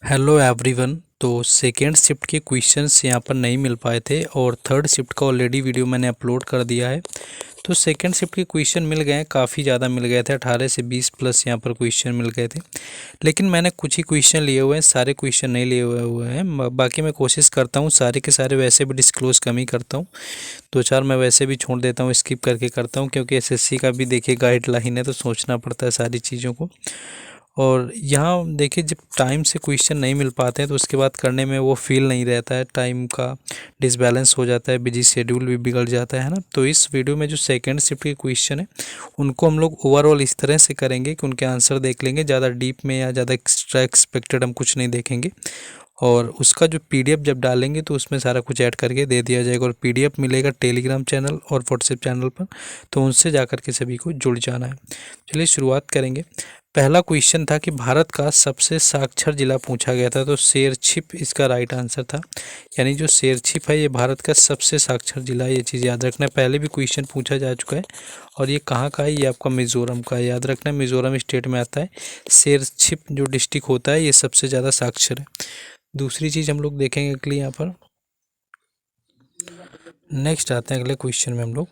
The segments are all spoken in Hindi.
Hello everyone. तो सेकेंड शिफ्ट के क्वेश्चंस यहाँ पर नहीं मिल पाए थे और थर्ड शिफ्ट का ऑलरेडी वीडियो मैंने अपलोड कर दिया है। तो सेकेंड शिफ्ट के क्वेश्चन मिल गए हैं, काफ़ी ज़्यादा मिल गए थे, 18 से 20 प्लस यहाँ पर क्वेश्चन मिल गए थे। लेकिन मैंने कुछ ही क्वेश्चन लिए हुए हैं, सारे क्वेश्चन नहीं लिए हुए हैं। बाकी मैं कोशिश करता हूँ सारे के सारे वैसे भी डिस्क्लोज कम ही करता हूँ। दो चार मैं वैसे भी छोड़ देता हूँ, स्किप करके करता हूँ, क्योंकि एसएससी का भी देखिए गाइडलाइन है तो सोचना पड़ता है सारी चीज़ों को। और यहाँ देखिए जब टाइम से क्वेश्चन नहीं मिल पाते हैं तो उसके बाद करने में वो फील नहीं रहता है, टाइम का डिसबैलेंस हो जाता है, बिजी शेड्यूल भी बिगड़ जाता है ना। तो इस वीडियो में जो सेकंड शिफ्ट के क्वेश्चन है उनको हम लोग ओवरऑल इस तरह से करेंगे कि उनके आंसर देख लेंगे, ज़्यादा डीप में या ज़्यादा एक्स्ट्रा एक्सपेक्टेड हम कुछ नहीं देखेंगे। और उसका जो पीडीएफ जब डालेंगे तो उसमें सारा कुछ ऐड करके दे दिया जाएगा, और पीडीएफ मिलेगा टेलीग्राम चैनल और व्हाट्सएप चैनल पर, तो उनसे जाकर के सभी को जुड़ जाना है। चलिए शुरुआत करेंगे। पहला क्वेश्चन था कि भारत का सबसे साक्षर जिला पूछा गया था, तो शेरछिप इसका राइट आंसर था। यानी जो शेरछिप है ये भारत का सबसे साक्षर जिला है, ये चीज़ याद रखना है। पहले भी क्वेश्चन पूछा जा चुका है। और ये कहाँ का है? ये आपका मिज़ोरम का है, याद रखना है, मिज़ोरम स्टेट में आता है। शेरछिप जो डिस्ट्रिक्ट होता है ये सबसे ज़्यादा साक्षर है। दूसरी चीज़ हम लोग देखेंगे अगली यहाँ पर। नेक्स्ट आते हैं अगले क्वेश्चन में हम लोग।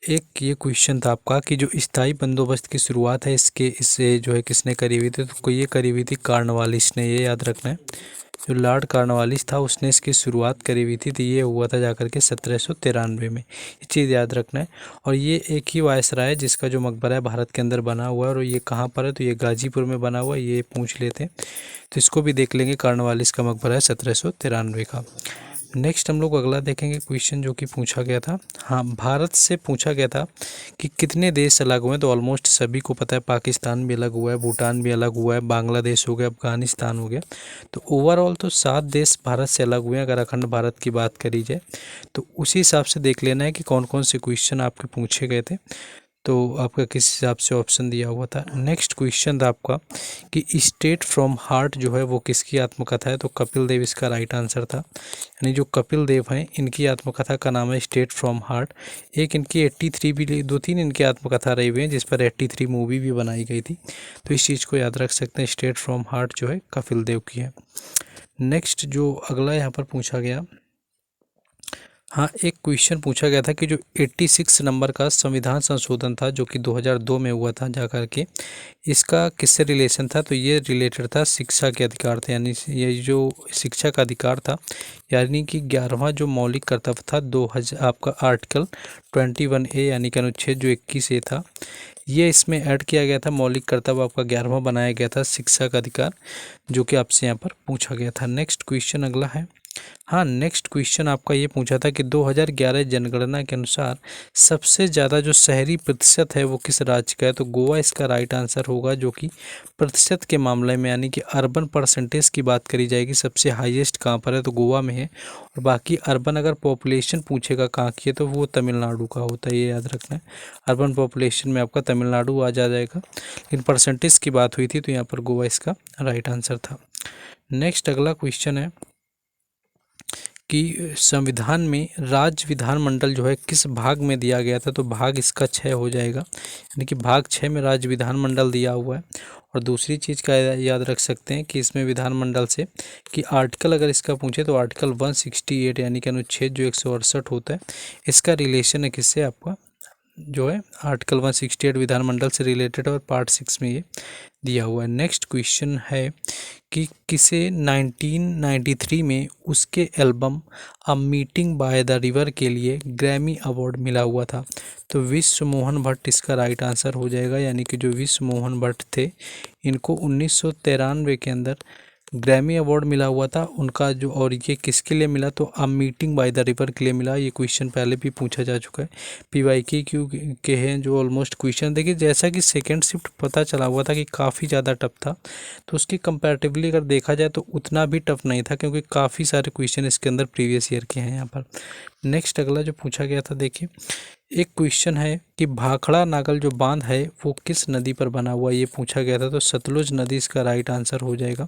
एक ये क्वेश्चन था आपका कि जो स्थायी बंदोबस्त की शुरुआत है इससे जो है किसने करी हुई थी? तो ये करी हुई थी कार्नवालिस ने, ये याद रखना है। जो लॉर्ड कार्नवालिस था उसने इसकी शुरुआत करी हुई थी, तो ये हुआ था जाकर के 1793 में, ये चीज़ याद रखना है। और ये एक ही वायसराय है जिसका जो मकबरा है भारत के अंदर बना हुआ है, और ये कहाँ पर है? तो ये गाजीपुर में बना हुआ है, ये पूछ लेते हैं। तो इसको भी देख लेंगे, कार्नवालिस का मकबरा है 1793 का। नेक्स्ट हम लोग अगला देखेंगे क्वेश्चन जो कि पूछा गया था। हाँ, भारत से पूछा गया था कि कितने देश अलग हुए हैं? तो ऑलमोस्ट सभी को पता है, पाकिस्तान भी अलग हुआ है, भूटान भी अलग हुआ है, बांग्लादेश हो गया, अफगानिस्तान हो गया। तो ओवरऑल तो 7 देश भारत से अलग हुए हैं अगर अखंड भारत की बात करी जाए। तो उसी हिसाब से देख लेना है कि कौन कौन से क्वेश्चन आपके पूछे गए थे, तो आपका किस हिसाब से ऑप्शन दिया हुआ था। नेक्स्ट क्वेश्चन था आपका कि स्टेट फ्रॉम हार्ट जो है वो किसकी आत्मकथा है? तो कपिल देव इसका राइट आंसर था। यानी जो कपिल देव हैं इनकी आत्मकथा का नाम है स्टेट फ्रॉम हार्ट। एक इनकी 83 भी, 2-3 इनकी आत्मकथा रही हुई हैं जिस पर 83 मूवी भी बनाई गई थी। तो इस चीज़ को याद रख सकते हैं, स्टेट फ्रॉम हार्ट जो है कपिल देव की है। नेक्स्ट जो अगला यहाँ पर पूछा गया, हाँ, एक क्वेश्चन पूछा गया था कि जो 86 नंबर का संविधान संशोधन था जो कि 2002 में हुआ था जाकर के, इसका किससे रिलेशन था? तो ये रिलेटेड था शिक्षा के अधिकार थे, यानी ये जो शिक्षा का अधिकार था, यानी कि 11वां जो मौलिक कर्तव्य था 2000 आपका आर्टिकल 21A यानी कि अनुच्छेद जो 21A था, ये इसमें ऐड किया गया था। मौलिक कर्तव्य आपका 11वां बनाया गया था, शिक्षा का अधिकार, जो कि आपसे यहाँ पर पूछा गया था। नेक्स्ट क्वेश्चन अगला है। हाँ, नेक्स्ट क्वेश्चन आपका ये पूछा था कि 2011 जनगणना के अनुसार सबसे ज़्यादा जो शहरी प्रतिशत है वो किस राज्य का है? तो गोवा इसका राइट आंसर होगा, जो कि प्रतिशत के मामले में यानी कि अर्बन परसेंटेज की बात करी जाएगी सबसे हाईएस्ट कहाँ पर है? तो गोवा में है। और बाकी अर्बन अगर पॉपुलेशन पूछेगा कहाँ की है तो वो तमिलनाडु का होता है, ये याद रखना है। अर्बन पॉपुलेशन में आपका तमिलनाडु आ जाएगा, लेकिन परसेंटेज की बात हुई थी तो यहाँ पर गोवा इसका राइट आंसर था। नेक्स्ट अगला क्वेश्चन है कि संविधान में राज्य विधानमंडल जो है किस भाग में दिया गया था? तो भाग इसका 6 हो जाएगा, यानी कि भाग 6 में राज्य विधानमंडल दिया हुआ है। और दूसरी चीज़ का याद रख सकते हैं कि इसमें विधानमंडल से कि आर्टिकल अगर इसका पूछे तो आर्टिकल 168 यानी कि अनुच्छेद जो 168 होता है, इसका रिलेशन है किससे? आपका जो है आर्टिकल 168 विधानमंडल से रिलेटेड, और पार्ट 6 में ये दिया हुआ है। नेक्स्ट क्वेश्चन है कि किसे 1993 में उसके album a meeting by the river के लिए ग्रैमी अवार्ड मिला हुआ था? तो विश्व मोहन भट्ट इसका राइट आंसर हो जाएगा, यानी कि जो विश्व मोहन भट्ट थे इनको 1993 के अंदर ग्रैमी अवार्ड मिला हुआ था उनका जो। और ये किसके लिए मिला? तो a meeting by the river के लिए मिला। ये क्वेश्चन पहले भी पूछा जा चुका है, पीवाईक्यू क्यू के हैं जो ऑलमोस्ट क्वेश्चन। देखिए जैसा कि सेकंड शिफ्ट पता चला हुआ था कि काफ़ी ज़्यादा टफ था, तो उसकी कंपैरेटिवली अगर देखा जाए तो उतना भी टफ नहीं था, क्योंकि काफ़ी सारे क्वेश्चन इसके अंदर प्रीवियस ईयर के हैं यहाँ पर। नेक्स्ट अगला जो पूछा गया था देखिए एक क्वेश्चन है कि भाखड़ा नागल जो बांध है वो किस नदी पर बना हुआ है, ये पूछा गया था। तो सतलुज नदी इसका राइट आंसर हो जाएगा।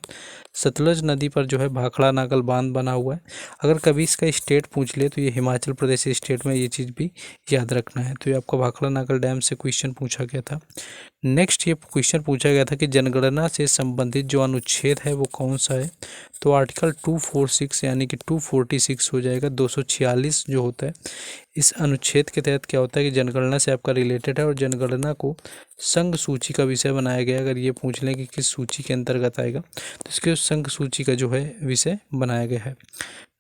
सतलुज नदी पर जो है भाखड़ा नागल बांध बना हुआ है। अगर कभी इसका स्टेट पूछ ले तो ये हिमाचल प्रदेश स्टेट में, ये चीज़ भी याद रखना है। तो ये आपका भाखड़ा नागल डैम से क्वेश्चन पूछा गया था। नेक्स्ट ये क्वेश्चन पूछा गया था कि जनगणना से संबंधित जो अनुच्छेद है वो कौन सा है। तो आर्टिकल 246 यानी कि 246 हो जाएगा। 246 जो होता है, इस अनुच्छेद के तहत क्या होता है कि जनगणना से आपका रिलेटेड है और जनगणना को संघ सूची का विषय बनाया गया। अगर ये पूछ लें कि किस सूची के अंतर्गत आएगा तो इसके संघ सूची का जो है विषय बनाया गया है।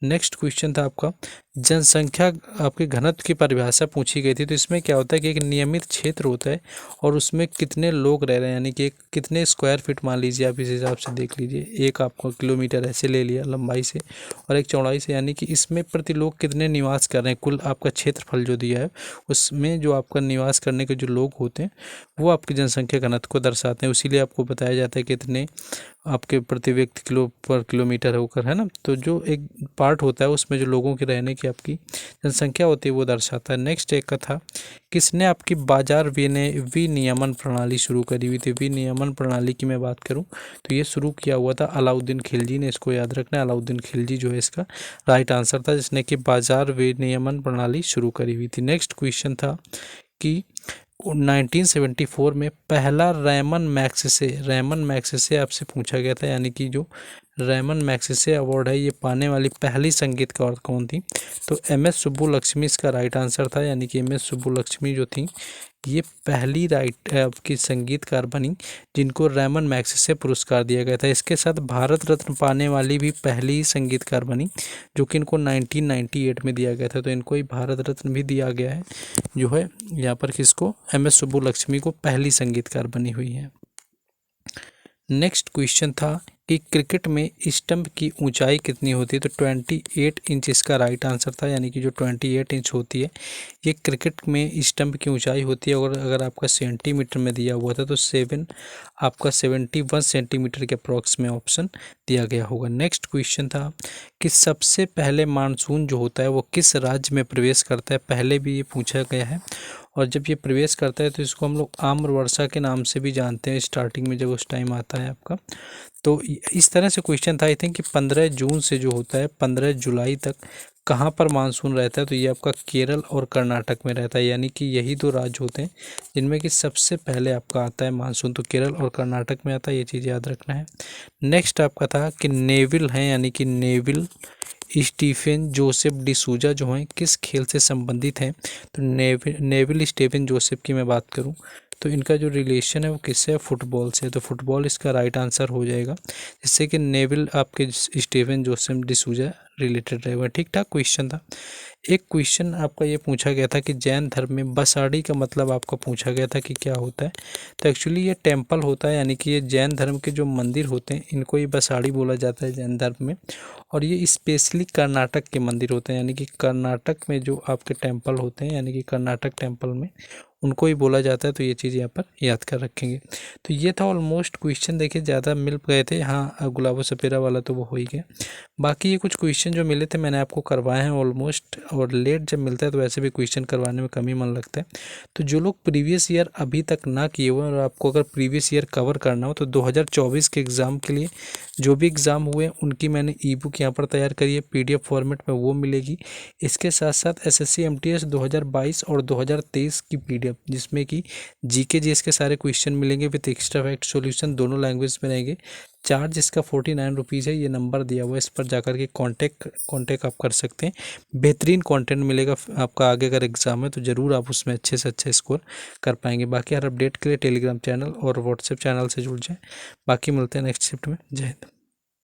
नेक्स्ट क्वेश्चन था आपका जनसंख्या आपके घनत्व की परिभाषा पूछी गई थी। तो इसमें क्या होता है कि एक नियमित क्षेत्र होता है और उसमें कितने लोग रह रहे हैं, यानी कि एक कितने स्क्वायर फीट मान लीजिए आप, इस हिसाब से देख लीजिए। एक आपको किलोमीटर ऐसे ले लिया लंबाई से और एक चौड़ाई से, यानी कि इसमें प्रति लोग कितने निवास कर रहे हैं। कुल आपका क्षेत्रफल जो दिया है उसमें जो आपका निवास करने के जो लोग होते हैं वो आपकी जनसंख्या घनत्व को दर्शाते हैं। इसीलिए आपको बताया जाता है कितने आपके प्रति व्यक्ति किलोमीटर होकर, है ना। तो जो एक पार्ट होता है उसमें जो लोगों के रहने की आपकी जनसंख्या होती है वो दर्शाता है। नेक्स्ट एक का था किसने आपकी बाजार विनियमन प्रणाली शुरू करी हुई थी। विनियमन प्रणाली की मैं बात करूं तो ये शुरू किया हुआ था अलाउद्दीन खिलजी ने। इसको याद रखना है, अलाउद्दीन खिलजी जो है इसका राइट आंसर था, जिसने कि बाजार विनियमन प्रणाली शुरू करी हुई थी। नेक्स्ट क्वेश्चन था कि 1974 में पहला रैमन मैग्सेसे आपसे पूछा गया था, यानी कि जो रैमन मैग्सेसे अवार्ड है ये पाने वाली पहली संगीतकार कौन थी। तो एम एस सुब्बुलक्ष्मी इसका राइट आंसर था, यानी कि एम एस सुब्बुलक्ष्मी जो थी ये पहली की संगीतकार बनी जिनको रैमन मैग्सेसे पुरस्कार दिया गया था। इसके साथ भारत रत्न पाने वाली भी पहली संगीतकार बनी जो कि इनको 1998 में दिया गया था। तो इनको ही भारत रत्न भी दिया गया है, जो है यहाँ पर किसको, एम एस सुब्बुलक्ष्मी को पहली संगीतकार बनी हुई है। नेक्स्ट क्वेश्चन था कि क्रिकेट में स्टंप की ऊंचाई कितनी होती है। तो 28 इंच इसका राइट आंसर था, यानी कि जो 28 इंच होती है ये क्रिकेट में स्टंप की ऊंचाई होती है। और अगर आपका सेंटीमीटर में दिया हुआ था तो 71 सेंटीमीटर के अप्रॉक्स में ऑप्शन दिया गया होगा। नेक्स्ट क्वेश्चन था कि सबसे पहले मानसून जो होता है वो किस राज्य में प्रवेश करता है। पहले भी ये पूछा गया है और जब ये प्रवेश करता है तो इसको हम लोग आम्र वर्षा के नाम से भी जानते हैं स्टार्टिंग में जब उस टाइम आता है आपका। तो इस तरह से क्वेश्चन था आई थिंक कि 15 जून से जो होता है 15 जुलाई तक कहाँ पर मानसून रहता है। तो ये आपका केरल और कर्नाटक में रहता है, यानी कि यही दो राज्य होते हैं जिनमें कि सबसे पहले आपका आता है मानसून। तो केरल और कर्नाटक में आता है, ये चीज़ याद रखना है। नेक्स्ट आपका था कि नेविल हैं, यानी कि नेविल स्टीफेन जोसेफ डिसूजा जो हैं किस खेल से संबंधित हैं। तो नेविल स्टीफेन जोसेफ की मैं बात करूं तो इनका जो रिलेशन है वो किससे है, फुटबॉल से। तो फुटबॉल इसका राइट आंसर हो जाएगा, जिससे कि नेविल आपके स्टीफेन जोसेफ डिसूजा रिलेटेड रहेगा। ठीक ठाक क्वेश्चन था। एक क्वेश्चन आपका ये पूछा गया था कि जैन धर्म में बसाड़ी का मतलब आपका पूछा गया था कि क्या होता है। तो एक्चुअली ये टेम्पल होता है, यानी कि ये जैन धर्म के जो मंदिर होते हैं इनको ये बसाड़ी बोला जाता है जैन धर्म में। और ये स्पेशली कर्नाटक के मंदिर होते हैं, यानी कि कर्नाटक में जो आपके टेम्पल होते हैं, यानी कि कर्नाटक टेम्पल में उनको ही बोला जाता है। तो ये चीज़ यहाँ पर याद कर रखेंगे। तो ये था ऑलमोस्ट क्वेश्चन, देखिए ज़्यादा मिल गए थे। हाँ गुलाबो सपेरा वाला तो वो हो ही गया। बाकी ये कुछ क्वेश्चन जो मिले थे मैंने आपको करवाए हैं ऑलमोस्ट। और लेट जब मिलता है तो वैसे भी क्वेश्चन करवाने में कम ही मन लगता है। तो जो लोग प्रीवियस ईयर अभी तक ना किए हुए और आपको अगर प्रीवियस ईयर कवर करना हो तो 2024 के एग्ज़ाम के लिए जो भी एग्ज़ाम हुए उनकी मैंने ई बुक यहाँ पर तैयार करी है, PDF फॉर्मेट में वो मिलेगी। इसके साथ साथ SSC MTS 2022 और 2023 की PDF, जिसमें कि GK GS के सारे क्वेश्चन मिलेंगे विद एक्स्ट्रा फैक्ट सॉल्यूशन, दोनों लैंग्वेज में रहेंगे। चार्ज इसका 49 रुपीज़ है। ये नंबर दिया हुआ है, इस पर जाकर के कांटेक्ट आप कर सकते हैं। बेहतरीन कंटेंट मिलेगा आपका। आगे अगर एग्ज़ाम है तो ज़रूर आप उसमें अच्छे से अच्छा स्कोर कर पाएंगे। बाकी हर अपडेट के लिए टेलीग्राम चैनल और व्हाट्सएप चैनल से जुड़ जाएं। बाकी मिलते हैं नेक्स्ट शिफ्ट में। जय हिंद।